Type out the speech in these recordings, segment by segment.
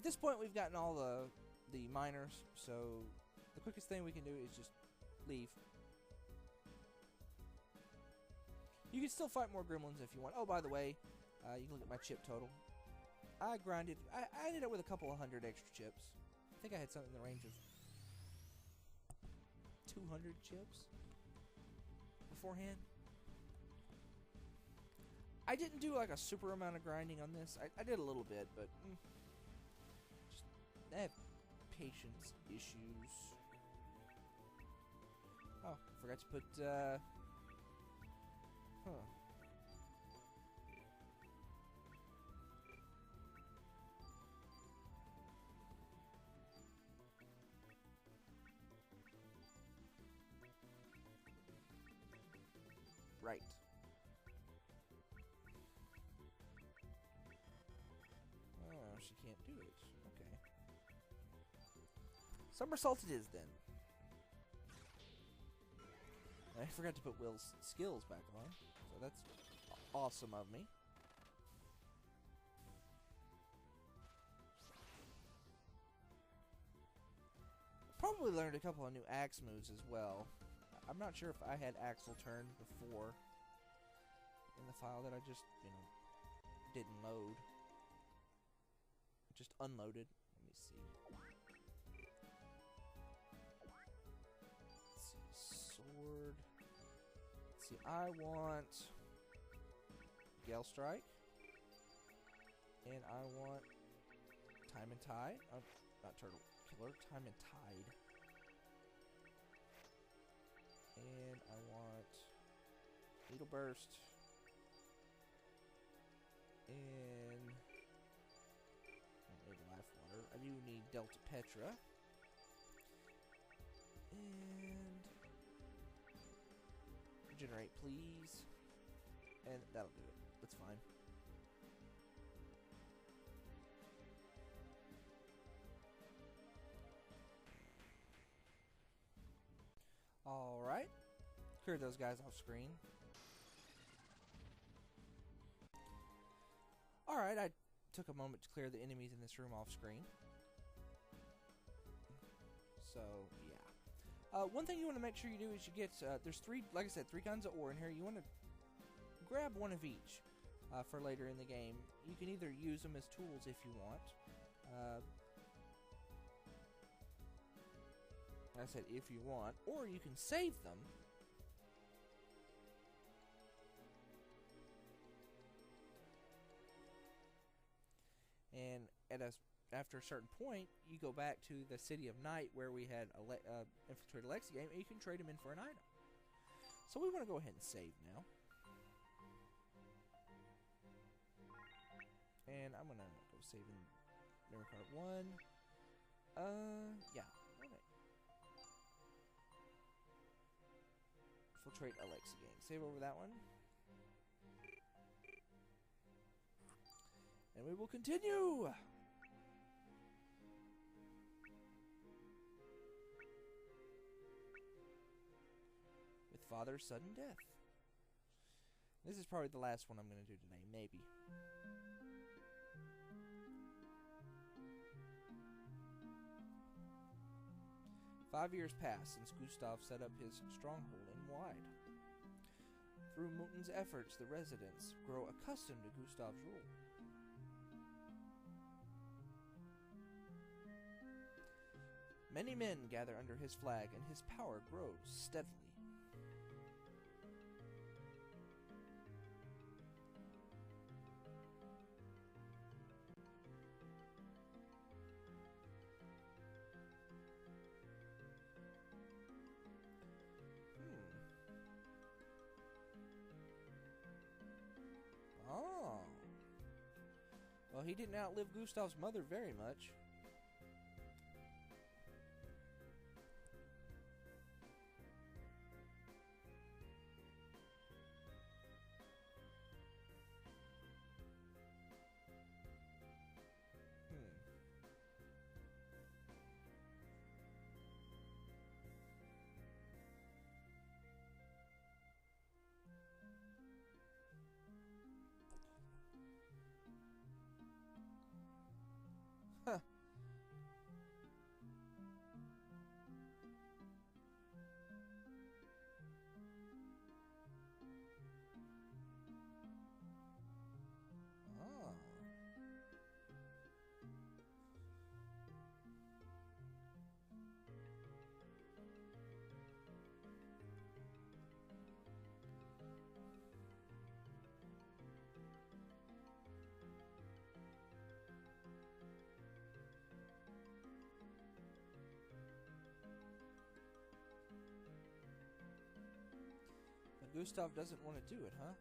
At this point, we've gotten all the miners, so the quickest thing we can do is just leave. You can still fight more gremlins if you want. Oh, by the way, you can look at my chip total. I ended up with a couple of hundred extra chips. I think I had something in the range of 200 chips beforehand. I didn't do like a super amount of grinding on this. I did a little bit, but just I have patience issues. Oh, forgot to put right. Oh, she can't do it. Okay. Somersault it is then. I forgot to put Will's skills back on, so that's awesome of me. Probably learned a couple of new axe moves as well. I'm not sure if I had Axel turn before in the file that I just, didn't load. Just unloaded. Let me see. Let's see. Sword. Let's see. I want Gale Strike. And I want Time and Tide. Oh, not Turtle Killer. Time and Tide. And I want Needle Burst. And I don't need Life Water. I do need Delta Petra. And Regenerate, please. And that'll do it. That's fine. Alright. Clear those guys off screen. Alright, I took a moment to clear the enemies in this room off screen. So, yeah. One thing you want to make sure you do is you get, there's like I said, 3 kinds of ore in here. You want to grab one of each for later in the game. You can either use them as tools if you want. I said if you want, or you can save them. And after a certain point, you go back to the City of Night where we had infiltrated Alexi game, and you can trade them in for an item. So we want to go ahead and save now. And I'm gonna go save in memory card 1. Yeah. Okay. Infiltrate Alexi game. Save over that one. And we will continue! With Father's sudden death. This is probably the last one I'm going to do today, maybe. Five years pass since Gustav set up his stronghold in Wide. Through Muten's efforts, the residents grow accustomed to Gustav's rule. Many men gather under his flag, and his power grows steadily. Oh. Well, he didn't outlive Gustav's mother very much. Huh. Gustav doesn't want to do it, huh?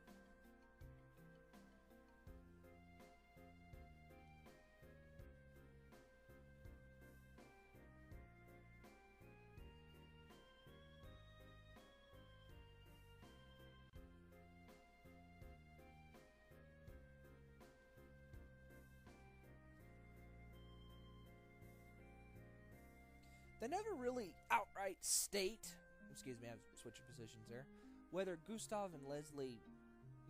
They never really outright state, excuse me, I'm switching positions there, whether Gustav and Leslie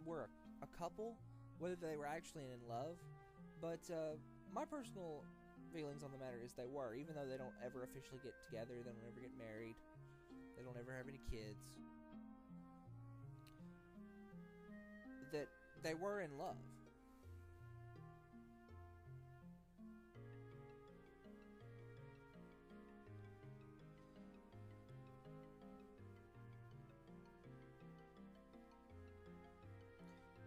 were a couple, whether they were actually in love, but my personal feelings on the matter is they were, even though they don't ever officially get together, they don't ever get married, they don't ever have any kids, that they were in love.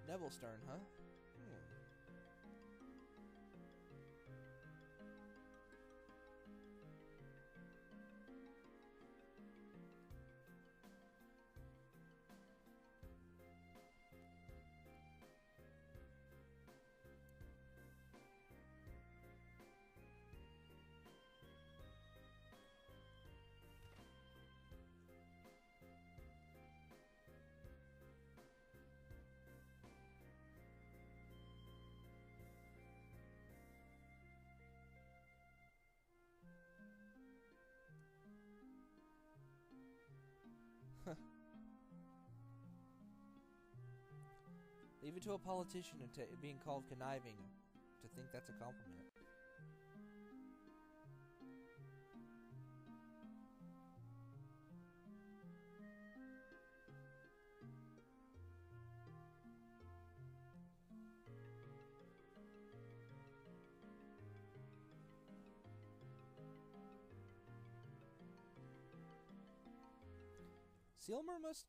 Nebelstern, huh? Even to a politician and being called conniving, to think that's a compliment. Silmer must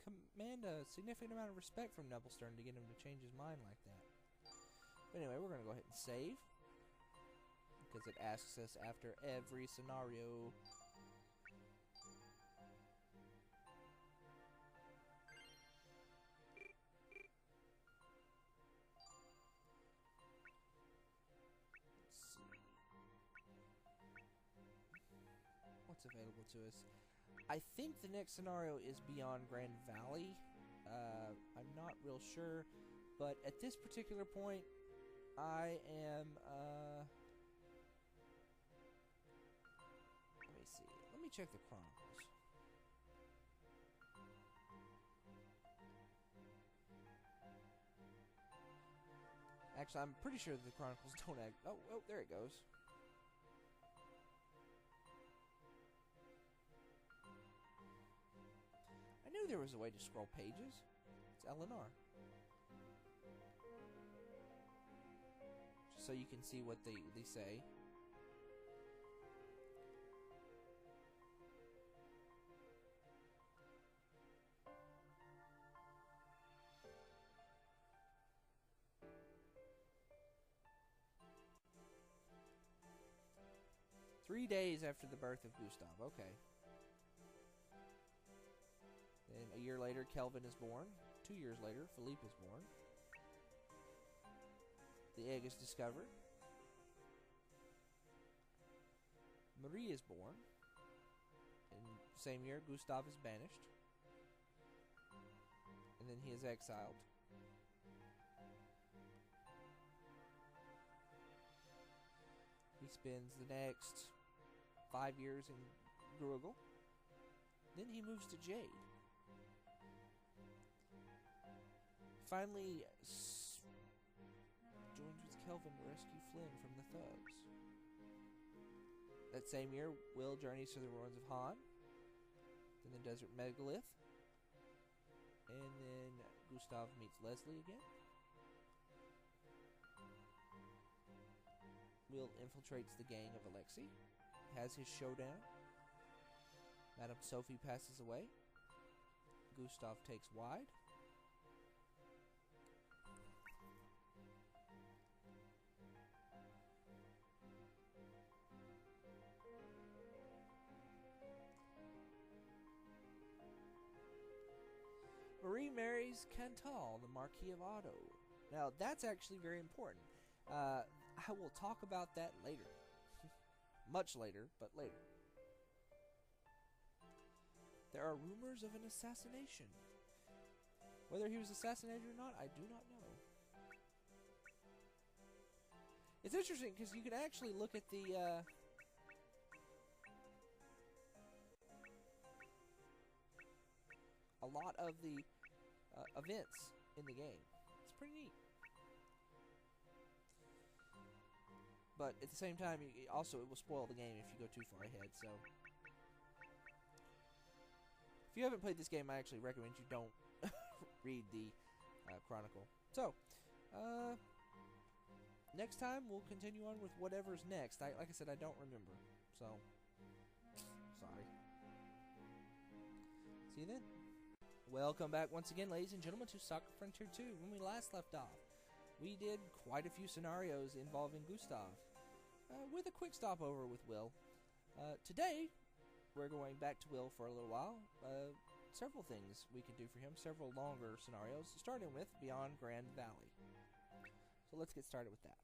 command a significant amount of respect from Nebelstern to get him to change his mind like that. But anyway, we're going to go ahead and save, because it asks us after every scenario. Let's see. What's available to us? I think the next scenario is beyond Grand Valley. I'm not real sure, but at this particular point, I am, let me see. Let me check the chronicles. Actually, I'm pretty sure that the chronicles don't act. Oh, there it goes. I knew there was a way to scroll pages. It's L&R. Just so you can see what they say. "3 days after the birth of Gustav." Okay. Then a year later, Kelvin is born. 2 years later, Philippe is born. The egg is discovered. Marie is born. In the same year, Gustav is banished. And then he is exiled. He spends the next 5 years in Grugel. Then he moves to Jade. Finally joins with Kelvin to rescue Flynn from the thugs. That same year, Will journeys to the ruins of Han, then the desert megalith, and then Gustav meets Leslie again. Will infiltrates the gang of Alexei, has his showdown. Madame Sophie passes away. Gustav takes wide. Marie marries Cantal, the Marquis of Otto. Now, that's actually very important. I will talk about that later. Much later, but later. There are rumors of an assassination. Whether he was assassinated or not, I do not know. It's interesting because you can actually look at the a lot of the events in the game. It's pretty neat. But at the same time, also it will spoil the game if you go too far ahead. So if you haven't played this game, I actually recommend you don't read the chronicle. So next time we'll continue on with whatever's next. Like I said, I don't remember. So sorry. See you then. Welcome back once again, ladies and gentlemen, to SaGa Frontier 2. When we last left off, we did quite a few scenarios involving Gustav, with a quick stopover with Will. Today, we're going back to Will for a little while. Several things we can do for him, several longer scenarios, starting with Beyond Grand Valley. So let's get started with that.